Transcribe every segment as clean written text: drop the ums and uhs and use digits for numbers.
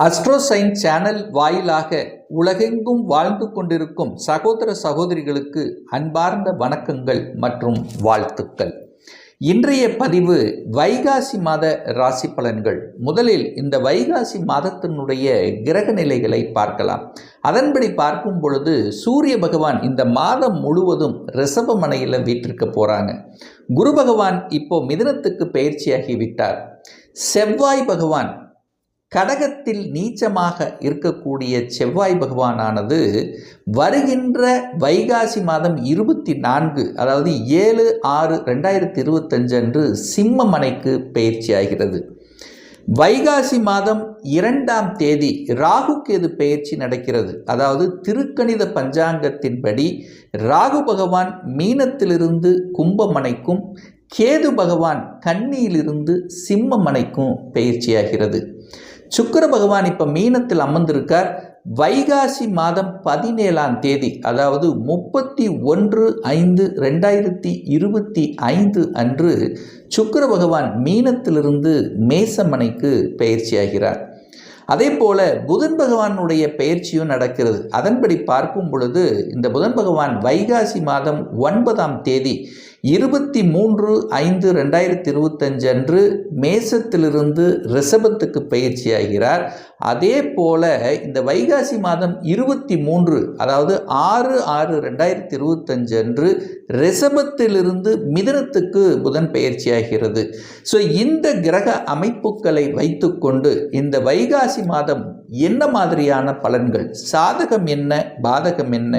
அஸ்ட்ரோசைன் channel வாயிலாக உலகெங்கும் வாழ்ந்து கொண்டிருக்கும் சகோதர சகோதரிகளுக்கு அன்பார்ந்த வணக்கங்கள் மற்றும் வாழ்த்துக்கள். இன்றைய பதிவு வைகாசி மாத ராசி பலன்கள். முதலில் இந்த வைகாசி மாதத்தினுடைய கிரக நிலைகளை பார்க்கலாம். அதன்படி பார்க்கும் பொழுது சூரிய பகவான் இந்த மாதம் முழுவதும் ரிஷபமனையில் வீற்றிருக்க போகிறாங்க. குரு பகவான் இப்போ மிதுனத்துக்கு பயிற்சியாகிவிட்டார். செவ்வாய் பகவான் கடகத்தில் நீச்சமாக இருக்கக்கூடிய செவ்வாய் பகவானானது வருகின்ற வைகாசி மாதம் 24 அதாவது 7/6/2025 அன்று சிம்மமனைக்கு பயிற்சியாகிறது. வைகாசி மாதம் 2ஆம் தேதி ராகு கேது பயிற்சி நடக்கிறது. அதாவது திருக்கணித பஞ்சாங்கத்தின்படி ராகு பகவான் மீனத்திலிருந்து கும்பமனைக்கும், கேது பகவான் கன்னியிலிருந்து சிம்மமனைக்கும் பயிற்சியாகிறது. சுக்கிர பகவான் இப்போ மீனத்தில் அமர்ந்திருக்கார். வைகாசி மாதம் 17ஆம் தேதி அதாவது 31/5/2025 அன்று சுக்கிர பகவான் மீனத்திலிருந்து மேசமனைக்கு பயிற்சியாகிறார். அதே போல புதன் பகவானுடைய பயிற்சியும் நடக்கிறது. அதன்படி பார்க்கும் பொழுது இந்த புதன் பகவான் வைகாசி மாதம் 9ஆம் தேதி 23/5/2025 அன்று மேசத்திலிருந்து ரிஷபத்துக்கு பயிற்சியாகிறார். அதே போல இந்த வைகாசி மாதம் 23 அதாவது 6/6/2025 அன்று ரிஷபத்திலிருந்து மிதுனத்துக்கு புதன் பயிற்சியாகிறது. ஸோ இந்த கிரக அமைப்புகளை வைத்துக்கொண்டு இந்த வைகாசி மாதம் என்ன மாதிரியான பலன்கள், சாதகம் என்ன, பாதகம் என்ன,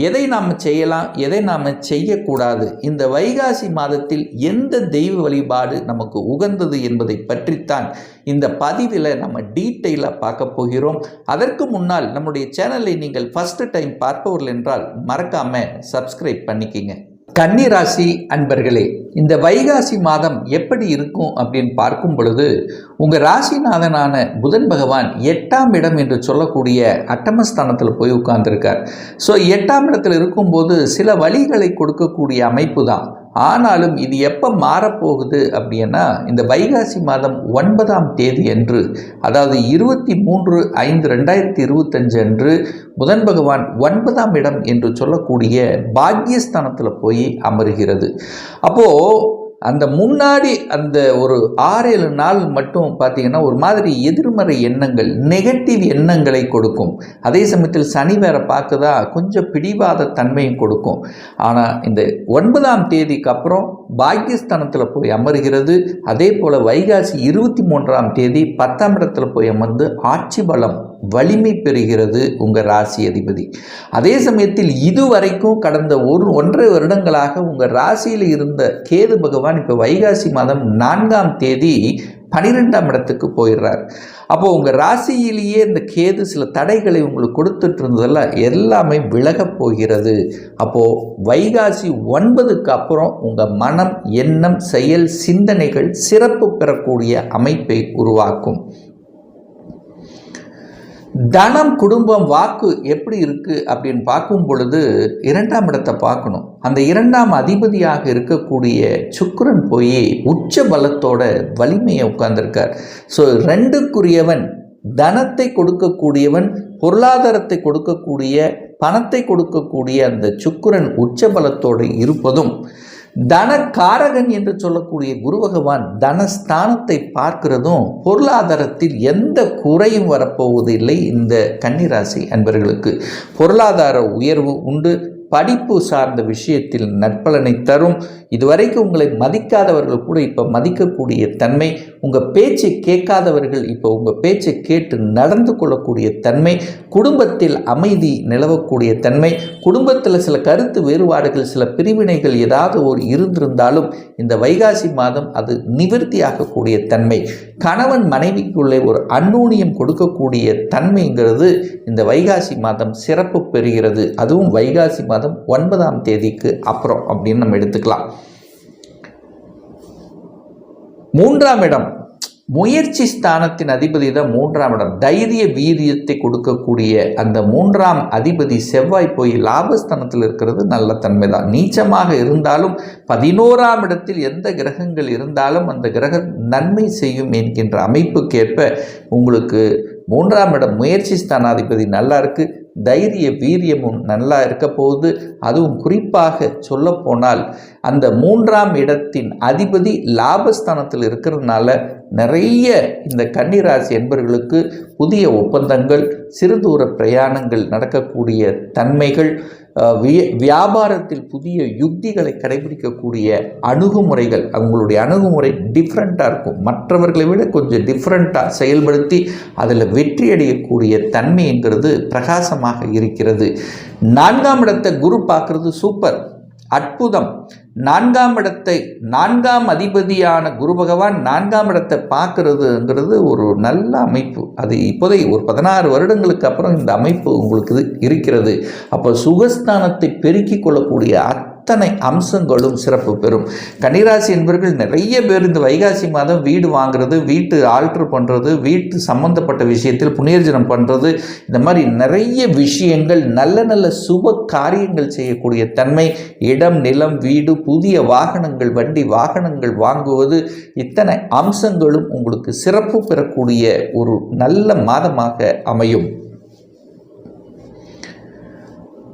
எதை நாம் செய்யலாம், எதை நாம் செய்யக்கூடாது, இந்த வைகாசி மாதத்தில் எந்த தெய்வ வழிபாடு நமக்கு உகந்தது என்பதை பற்றித்தான் இந்த பதிவில் நம்ம டீட்டெயிலாக பார்க்க போகிறோம். அதற்கு முன்னால் நம்முடைய சேனலை நீங்கள் ஃபர்ஸ்ட் டைம் பார்ப்பவர்கள் என்றால் மறக்காமல் சப்ஸ்கிரைப் பண்ணிக்கிங்க. கன்னி ராசி அன்பர்களே, இந்த வைகாசி மாதம் எப்படி இருக்கும் அப்படின்னு பார்க்கும் பொழுது உங்கள் ராசிநாதனான புதன் பகவான் 8ஆம் இடம் என்று சொல்லக்கூடிய அட்டமஸ்தானத்தில் போய் உட்கார்ந்துருக்கார். ஸோ 8ஆம் இடத்தில் இருக்கும்போது சில வழிகளை கொடுக்கக்கூடிய அமைப்பு தான். ஆனாலும் இது எப்போ மாறப்போகுது அப்படின்னா இந்த வைகாசி மாதம் 9ஆம் தேதி அன்று அதாவது 23/5/2025 அன்று புதன் பகவான் 9ஆம் இடம் என்று சொல்லக்கூடிய பாக்யஸ்தானத்தில் போய் அமருகிறது. அப்போது அந்த முன்னாடி அந்த ஒரு 6-7 நாள் மட்டும் பார்த்தீங்கன்னா ஒரு மாதிரி எதிர்மறை எண்ணங்கள், நெகட்டிவ் எண்ணங்களை கொடுக்கும். அதே சமயத்தில் சனி வேற பார்க்குதா கொஞ்சம் பிடிவாத தன்மையும் கொடுக்கும். ஆனால் இந்த 9ஆம் தேதிக்கு அப்புறம் பாக்யஸ்தானத்தில் போய் அமர்கிறது. அதே போல் வைகாசி 23ஆம் தேதி 10ஆம் இடத்துல போய் அமர்ந்து ஆட்சி பலம் வலிமை பெறுகிறது உங்கள் ராசி அதிபதி. அதே சமயத்தில் இதுவரைக்கும் கடந்த 1.5 வருடங்களாக உங்கள் ராசியில் இருந்த கேது பகவான் இப்போ வைகாசி மாதம் 4ஆம் தேதி 12ஆம் இடத்துக்கு போயிடுறார். அப்போது உங்கள் ராசியிலேயே இந்த கேது சில தடைகளை உங்களுக்கு கொடுத்துட்டு இருந்ததெல்லாம் எல்லாமே விலகப் போகிறது. அப்போது வைகாசி 9க்கு அப்புறம் உங்கள் மனம், எண்ணம், செயல், சிந்தனைகள் சிறப்பு பெறக்கூடிய அமைப்பை உருவாக்கும். தனம், குடும்பம், வாக்கு எப்படி இருக்குது அப்படின்னு பார்க்கும் பொழுது 2ஆம் இடத்தை பார்க்கணும். அந்த 2ஆம் அதிபதியாக இருக்கக்கூடிய சுக்கிரன் போய் உச்ச பலத்தோட வலிமையை உட்கார்ந்துருக்கார். ஸோ 2க்குரியவன் தனத்தை கொடுக்கக்கூடியவன், பொருளாதாரத்தை கொடுக்கக்கூடிய, பணத்தை கொடுக்கக்கூடிய அந்த சுக்கிரன் உச்ச பலத்தோடு இருப்பதும், தனகாரகன் என்று சொல்லக்கூடிய குரு பகவான் தனஸ்தானத்தை பார்க்கிறதும் பொருளாதாரத்தில் எந்த குறையும் வரப்போவதில்லை. இந்த கன்னிராசி அன்பர்களுக்கு பொருளாதார உயர்வு உண்டு. படிப்பு சார்ந்த விஷயத்தில் நற்பலனை தரும். இதுவரைக்கும் உங்களை மதிக்காதவர்கள் கூட இப்போ மதிக்கக்கூடிய தன்மை, உங்கள் பேச்சை கேட்காதவர்கள் இப்போ உங்கள் பேச்சை கேட்டு நடந்து கொள்ளக்கூடிய தன்மை, குடும்பத்தில் அமைதி நிலவக்கூடிய தன்மை, குடும்பத்தில் சில கருத்து வேறுபாடுகள், சில பிரிவினைகள் ஏதாவது ஒரு இருந்திருந்தாலும் இந்த வைகாசி மாதம் அது நிவர்த்தியாகக்கூடிய தன்மை, கணவன் மனைவிக்குள்ளே ஒரு அந்நூன்யம் கொடுக்கக்கூடிய தன்மைங்கிறது இந்த வைகாசி மாதம் சிறப்பு பெறுகிறது. அதுவும் வைகாசி மாதம் 9ஆம் தேதிக்கு அப்புறம் அப்படின்னு நம்ம எடுத்துக்கலாம். 3ஆம் இடம் முயற்சி ஸ்தானத்தின் அதிபதி தான் 3ஆம் இடம். தைரிய வீரியத்தை கொடுக்கக்கூடிய அந்த 3ஆம் அதிபதி செவ்வாய் போய் லாபஸ்தானத்தில் இருக்கிறது நல்ல தன்மை தான். நீச்சமாக இருந்தாலும் 11ஆம் இடத்தில் எந்த கிரகங்கள் இருந்தாலும் அந்த கிரகம் நன்மை செய்யும் என்கின்ற அமைப்புக்கேற்ப உங்களுக்கு மூன்றாம் இடம் முயற்சி ஸ்தானாதிபதி நல்லா இருக்கு, தைரிய வீரியமும் நல்லா இருக்க போகுது. அதுவும் குறிப்பாக சொல்ல போனால் அந்த மூன்றாம் இடத்தின் அதிபதி லாபஸ்தானத்தில் இருக்கிறதுனால நிறைய இந்த கன்னிராசி என்பவர்களுக்கு புதிய ஒப்பந்தங்கள், சிறு தூர பிரயாணங்கள் நடக்கக்கூடிய தன்மைகள், வியாபாரத்தில் புதிய யுக்திகளை கடைபிடிக்கக்கூடிய அணுகுமுறைகள், அவங்களுடைய அணுகுமுறை டிஃப்ரெண்ட்டாக இருக்கும். மற்றவர்களை விட கொஞ்சம் டிஃப்ரெண்ட்டாக செயல்படுத்தி அதில் வெற்றி அடையக்கூடிய தன்மைங்கிறது பிரகாசமாக இருக்கிறது. நான்காம் இடத்தை குரு பார்க்குறது சூப்பர், அற்புதம். நான்காம் இடத்தை, நான்காம் அதிபதியான குரு பகவான் நான்காம் இடத்தை பார்க்கறதுங்கிறது ஒரு நல்ல அமைப்பு. அது இப்போதைய ஒரு 16 வருடங்களுக்கு அப்புறம் இந்த அமைப்பு உங்களுக்கு இருக்கிறது. அப்போ சுகஸ்தானத்தை பெருக்கிக் கொள்ளக்கூடிய அத்தனை அம்சங்களும் சிறப்பு பெறும். கன்னிராசி என்பவர்கள் நிறைய பேர் இந்த வைகாசி மாதம் வீடு வாங்குறது, வீட்டு ஆல்ட்ரு பண்ணுறது, வீட்டு சம்பந்தப்பட்ட விஷயத்தில் புனர்ஜனம் பண்ணுறது, இந்த மாதிரி நிறைய விஷயங்கள், நல்ல நல்ல சுப காரியங்கள் செய்யக்கூடிய தன்மை, இடம் நிலம் வீடு, புதிய வாகனங்கள் வண்டி வாகனங்கள் வாங்குவது, இத்தனை அம்சங்களும் உங்களுக்கு சிறப்பு பெறக்கூடிய ஒரு நல்ல மாதமாக அமையும்.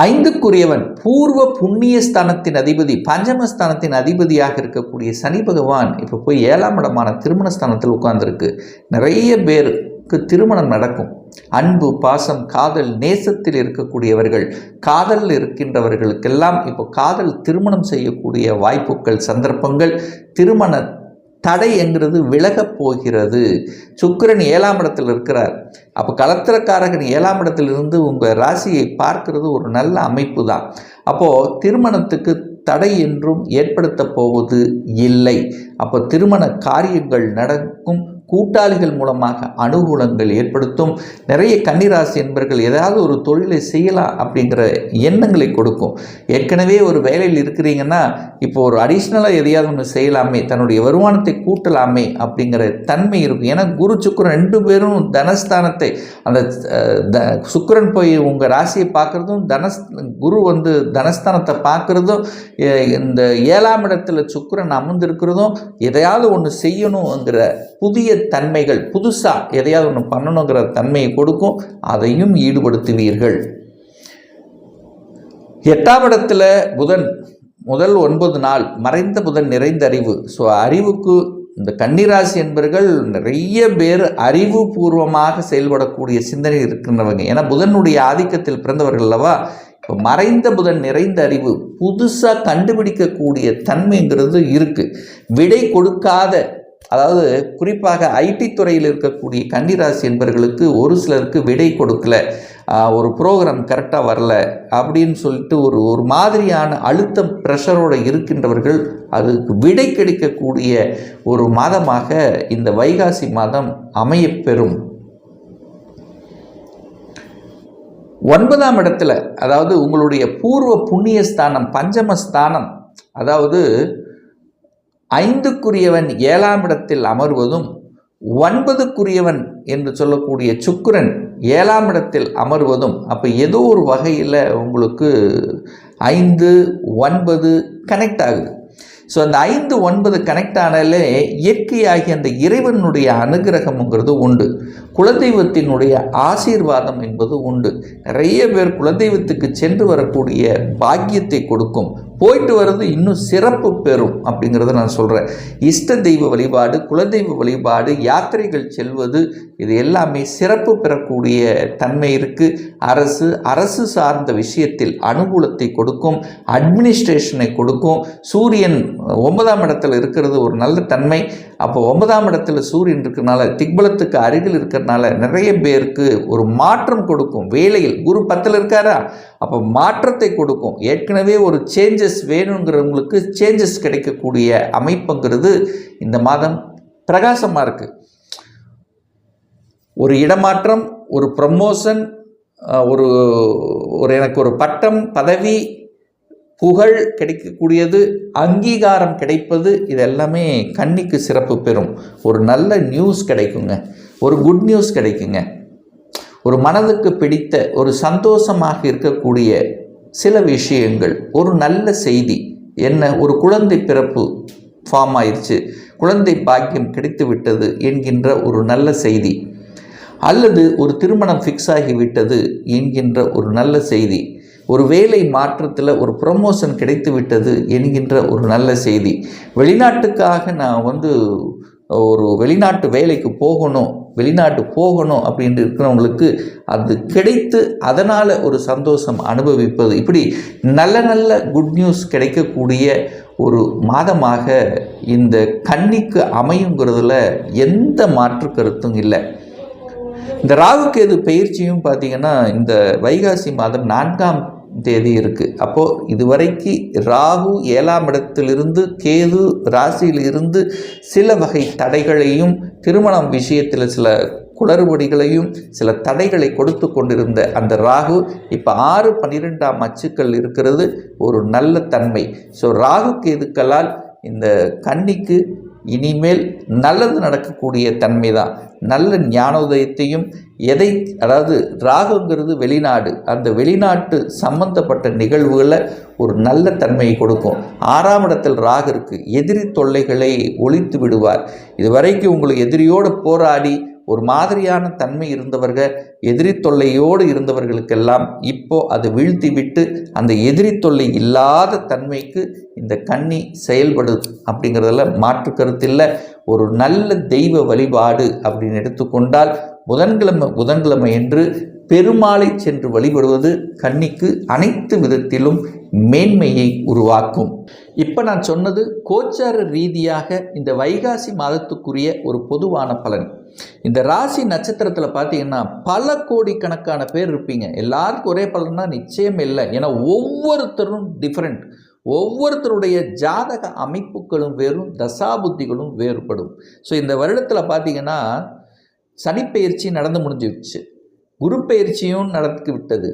ஐந்துக்குரியவன் பூர்வ புண்ணிய ஸ்தானத்தின் அதிபதி, பஞ்சமஸ்தானத்தின் அதிபதியாக இருக்கக்கூடிய சனி பகவான் இப்போ போய் 7ஆம் இடமான திருமணஸ்தானத்தில் உட்கார்ந்துருக்கு. நிறைய பேருக்கு திருமணம் நடக்கும். அன்பு, பாசம், காதல், நேசத்தில் இருக்கக்கூடியவர்கள், காதலில் இருக்கின்றவர்களுக்கெல்லாம் இப்போ காதல் திருமணம் செய்யக்கூடிய வாய்ப்புகள், சந்தர்ப்பங்கள், திருமண தடை என்கிறது விலகப் போகிறது. சுக்கிரன் 7ஆம் இடத்தில் இருக்கிறார். அப்போ கலத்திரக்காரகன் 7ஆம் இடத்திலிருந்து உங்கள் ராசியை பார்க்கிறது ஒரு நல்ல அமைப்பு தான். அப்போது திருமணத்துக்கு தடை என்றும் ஏற்படுத்த போவது இல்லை. அப்போ திருமண காரியங்கள் நடக்கும். கூட்டாளிகள் மூலமாக அனுகூலங்கள் ஏற்படுத்தும். நிறைய கன்னிராசி என்பவர்கள் ஏதாவது ஒரு தொழிலை செய்யலாம் அப்படிங்கிற எண்ணங்களை கொடுக்கும். ஏற்கனவே ஒரு வேலையில் இருக்கிறீங்கன்னா இப்போ ஒரு அடிஷ்னலாக எதையாவது ஒன்று செய்யலாமே, தன்னுடைய வருமானத்தை கூட்டலாமே அப்படிங்கிற தன்மை இருக்கும். ஏன்னா குரு சுக்கிரன் 2 பேரும் தனஸ்தானத்தை, அந்த சுக்கிரன் போய் உங்கள் ராசியை பார்க்குறதும், குரு தனஸ்தானத்தை பார்க்குறதும், இந்த 7ஆம் இடத்துல சுக்கிரன் அமர்ந்திருக்கிறதும், எதையாவது ஒன்று செய்யணுங்கிற புதிய தன்மைகள், புதுசாக எதையாவது ஒன்று பண்ணணுங்கிற தன்மையை கொடுக்கும். அதையும் ஈடுபடுத்துவீர்கள். 8ஆம் இடத்துல புதன் முதல் 9 நாள் மறைந்த புதன் நிறைந்த அறிவு. ஸோ அறிவுக்கு இந்த கன்னிராசி என்பவர்கள் நிறைய பேர் அறிவுபூர்வமாக செயல்படக்கூடிய சிந்தனை இருக்கின்றவங்க. ஏன்னா புதனுடைய ஆதிக்கத்தில் பிறந்தவர்கள் அல்லவா. இப்போ மறைந்த புதன் நிறைந்த அறிவு, புதுசாக கண்டுபிடிக்கக்கூடிய தன்மைங்கிறது இருக்குது. விடை கொடுக்காத, அதாவது குறிப்பாக ஐடி துறையில் இருக்கக்கூடிய கன்னிராசி என்பவர்களுக்கு ஒரு சிலருக்கு விடை கொடுக்கல, ஒரு ப்ரோக்ராம் கரெக்டாக வரல அப்படின்னு சொல்லிட்டு ஒரு மாதிரியான அழுத்தம் ப்ரெஷரோடு இருக்கின்றவர்கள் அதுக்கு விடை கிடைக்கக்கூடிய ஒரு மாதமாக இந்த வைகாசி மாதம் அமையப்பெறும். 9ஆம் இடத்துல, அதாவது உங்களுடைய பூர்வ புண்ணிய ஸ்தானம், பஞ்சமஸ்தானம், அதாவது 5க்குரியவன் 7ஆம் இடத்தில் அமர்வதும், 9க்குரியவன் என்று சொல்லக்கூடிய சுக்கிரன் 7ஆம் இடத்தில் அமர்வதும், அப்போ ஏதோ ஒரு வகையில் உங்களுக்கு 5, 9 கனெக்ட் ஆகுது. ஸோ அந்த 5, 9 கனெக்ட் ஆனாலே இயற்கையாகி அந்த இறைவனுடைய அனுகிரகம்ங்கிறது உண்டு. குலதெய்வத்தினுடைய ஆசீர்வாதம் என்பது உண்டு. நிறைய பேர் குலதெய்வத்துக்கு சென்று வரக்கூடிய பாக்கியத்தை கொடுக்கும். போயிட்டு வர்றது இன்னும் சிறப்பு பெறும் அப்படிங்கிறத நான் சொல்கிறேன். இஷ்ட தெய்வ வழிபாடு, குலதெய்வ வழிபாடு, யாத்திரைகள் செல்வது, இது எல்லாமே சிறப்பு பெறக்கூடிய தன்மை இருக்குது. அரசு சார்ந்த விஷயத்தில் அனுகூலத்தை கொடுக்கும், அட்மினிஸ்ட்ரேஷனை கொடுக்கும். சூரியன் 9ஆம் இடத்துல இருக்கிறது ஒரு நல்ல தன்மை. அப்போ 9ஆம் இடத்துல சூரியன் இருக்கிறனால, திக்பலத்துக்கு அருகில் இருக்கிறனால நிறைய பேருக்கு ஒரு மாற்றம் கொடுக்கும். வேலையில் குரு 10ல் இருக்காரா, அப்போ மாற்றத்தை கொடுக்கும். ஏற்கனவே ஒரு சேஞ்சஸ் வேணுங்கிறவங்களுக்கு சேஞ்சஸ் கிடைக்கக்கூடிய அமைப்புங்கிறது இந்த மாதம் பிரகாசமாக இருக்குது. ஒரு இடமாற்றம், ஒரு ப்ரமோஷன், ஒரு எனக்கு ஒரு பட்டம், பதவி, புகழ் கிடைக்கக்கூடியது, அங்கீகாரம் கிடைப்பது, இதெல்லாமே கன்னிக்கு சிறப்பு பெறும். ஒரு நல்ல நியூஸ் கிடைக்குங்க, ஒரு குட் நியூஸ் கிடைக்குங்க. ஒரு மனதுக்கு பிடித்த, ஒரு சந்தோஷமாக இருக்கக்கூடிய சில விஷயங்கள், ஒரு நல்ல செய்தி. என்ன, ஒரு குழந்தை பிறப்பு ஃபார்ம் ஆயிடுச்சு, குழந்தை பாக்கியம் கிடைத்து விட்டது என்கின்ற ஒரு நல்ல செய்தி. அல்லது ஒரு திருமணம் ஃபிக்ஸ் ஆகிவிட்டது என்கின்ற ஒரு நல்ல செய்தி, ஒரு வேலை மாற்றத்தில் ஒரு ப்ரமோஷன் கிடைத்து விட்டது என்கின்ற ஒரு நல்ல செய்தி, வெளிநாட்டுக்காக நான் ஒரு வெளிநாட்டு வேலைக்கு வெளிநாட்டு போகணும் அப்படின்ட்டு இருக்கிறவங்களுக்கு அது கிடைத்து அதனால் ஒரு சந்தோஷம் அனுபவிப்பது, இப்படி நல்ல நல்ல குட் நியூஸ் கிடைக்கக்கூடிய ஒரு மாதமாக இந்த கன்னிக்கு அமையுங்கிறதுல எந்த மாற்று கருத்தும் இல்லை. இந்த ராகுகேது பயிற்சியும் பார்த்திங்கன்னா இந்த வைகாசி மாதம் 4ஆம் தேதி இருக்குது. அப்போது இதுவரைக்கு ராகு 7ஆம் இடத்திலிருந்து கேது ராசியிலிருந்து சில வகை தடைகளையும் திருமணம் விஷயத்தில் சில குளறுபடிகளையும் சில தடைகளை கொடுத்து கொண்டிருந்த அந்த ராகு இப்போ 6-12ஆம் அச்சுக்கள் இருக்கிறது ஒரு நல்ல தன்மை. ஸோ ராகு கேதுக்களால் இந்த கன்னிக்கு இனிமேல் நல்லது நடக்கக்கூடிய தன்மை தான். நல்ல ஞானோதயத்தையும் அதாவது ராகுங்கிறது வெளிநாடு, அந்த வெளிநாட்டு சம்பந்தப்பட்ட நிகழ்வுகளை ஒரு நல்ல தன்மையை கொடுக்கும். 6ஆம் இடத்தில் ராகு இருக்குது, எதிரி தொல்லைகளை ஒழித்து விடுவார். இதுவரைக்கும் உங்களுக்கு எதிரியோடு போராடி ஒரு மாதிரியான தன்மை இருந்தவர்கள், எதிரி தொல்லையோடு இருந்தவர்களுக்கெல்லாம் இப்போது அதை வீழ்த்தி விட்டு அந்த எதிரி தொல்லை இல்லாத தன்மைக்கு இந்த கன்னி செயல்படுது அப்படிங்கிறதுல மாற்று கருத்தில்லை. ஒரு நல்ல தெய்வ வழிபாடு அப்படின்னு எடுத்துக்கொண்டால் புதன்கிழமை என்று பெருமாளை சென்று வழிபடுவது கன்னிக்கு அனைத்து விதத்திலும் மேன்மையை உருவாக்கும். இப்போ நான் சொன்னது கோச்சார ரீதியாக இந்த வைகாசி மாதத்துக்குரிய ஒரு பொதுவான பலன். இந்த ராசி நட்சத்திரத்தில் பார்த்தீங்கன்னா பல கோடிக்கணக்கான பேர் இருப்பீங்க. எல்லாருக்கும் ஒரே பலன்னா நிச்சயம் இல்லை. ஏன்னா ஒவ்வொருத்தரும் டிஃப்ரெண்ட், ஒவ்வொருத்தருடைய ஜாதக அமைப்புகளும் வேறும், தசாபுத்திகளும் வேறுபடும். ஸோ இந்த வருடத்தில் பார்த்தீங்கன்னா சனிப்பெயர்ச்சி நடந்து முடிஞ்சிடுச்சு, குரு பயிற்சியும் நடக்க விட்டது,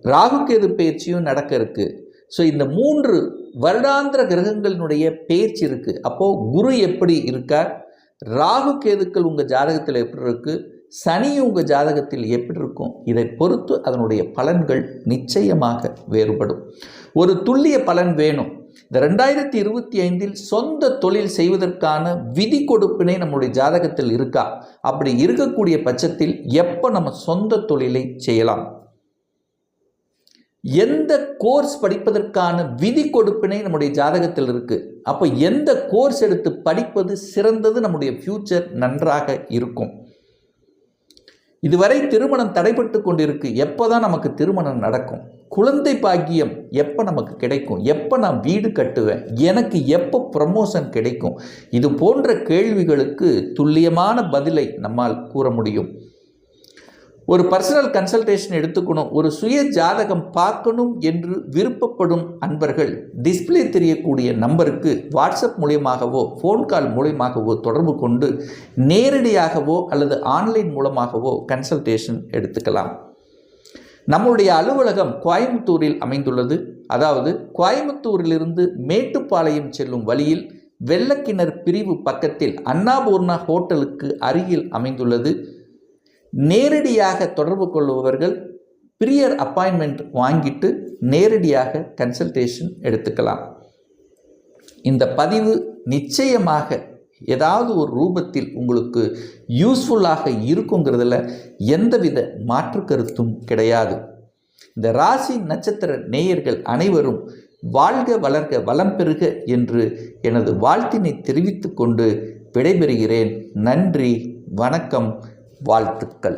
ராகுகேது பயிற்சியும் நடக்க இருக்குது. ஸோ இந்த 3 வருடாந்திர கிரகங்களினுடைய பயிற்சி இருக்குது. அப்போது குரு எப்படி இருக்கார், ராகு கேதுக்கள் உங்கள் ஜாதகத்தில் எப்படி இருக்குது, சனி உங்கள் ஜாதகத்தில் எப்படி இருக்கும், இதை பொறுத்து அதனுடைய பலன்கள் நிச்சயமாக வேறுபடும். ஒரு துல்லிய பலன் வேணும். இந்த 2025 சொந்த தொழில் செய்வதற்கான விதி கொடுப்பினை நம்முடைய ஜாதகத்தில் இருக்கா? அப்படி இருக்கக்கூடிய பட்சத்தில் எப்போ நம்ம சொந்த தொழிலை செய்யலாம்? எந்த கோர்ஸ் படிப்பதற்கான விதி கொடுப்பினை நம்முடைய ஜாதகத்தில் இருக்குது. அப்போ எந்த கோர்ஸ் எடுத்து படிப்பது சிறந்தது, நம்முடைய ஃப்யூச்சர் நன்றாக இருக்கும். இதுவரை திருமணம் தடைபட்டு கொண்டிருக்கு, எப்போ தான் நமக்கு திருமணம் நடக்கும்? குழந்தை பாக்கியம் எப்போ நமக்கு கிடைக்கும்? எப்போ நான் வீடு கட்டுவேன்? எனக்கு எப்போ ப்ரமோஷன் கிடைக்கும்? இது போன்ற கேள்விகளுக்கு துல்லியமான பதிலை நம்மால் கூற முடியும். ஒரு பர்சனல் கன்சல்டேஷன் எடுத்துக்கணும், ஒரு சுய ஜாதகம் பார்க்கணும் என்று விருப்பப்படும் அன்பர்கள் டிஸ்பிளே தெரியக்கூடிய நம்பருக்கு வாட்ஸ்அப் மூலியமாகவோ ஃபோன் கால் மூலியமாகவோ தொடர்பு கொண்டு நேரடியாகவோ அல்லது ஆன்லைன் மூலமாகவோ கன்சல்டேஷன் எடுத்துக்கலாம். நம்முடைய அலுவலகம் கோயம்புத்தூரில் அமைந்துள்ளது. அதாவது கோயம்புத்தூரிலிருந்து மேட்டுப்பாளையம் செல்லும் வழியில் வெள்ளக்கிணர் பிரிவு பக்கத்தில் அன்னபூர்ணா ஹோட்டலுக்கு அருகில் அமைந்துள்ளது. நேரடியாக தொடர்பு கொள்பவர்கள் ப்ரியர் அப்பாயின்மெண்ட் வாங்கிட்டு நேரடியாக கன்சல்டேஷன் எடுத்துக்கலாம். இந்த பதிவு நிச்சயமாக ஏதாவது ஒரு ரூபத்தில் உங்களுக்கு யூஸ்ஃபுல்லாக இருக்குங்கிறதுல எந்தவித மாற்று கருத்தும் கிடையாது. இந்த ராசி நட்சத்திர நேயர்கள் அனைவரும் வாழ்க வளர்க வளம் பெறுக என்று எனது வாழ்த்தினை தெரிவித்து கொண்டு விடைபெறுகிறேன். நன்றி, வணக்கம், வாழ்த்துக்கள்.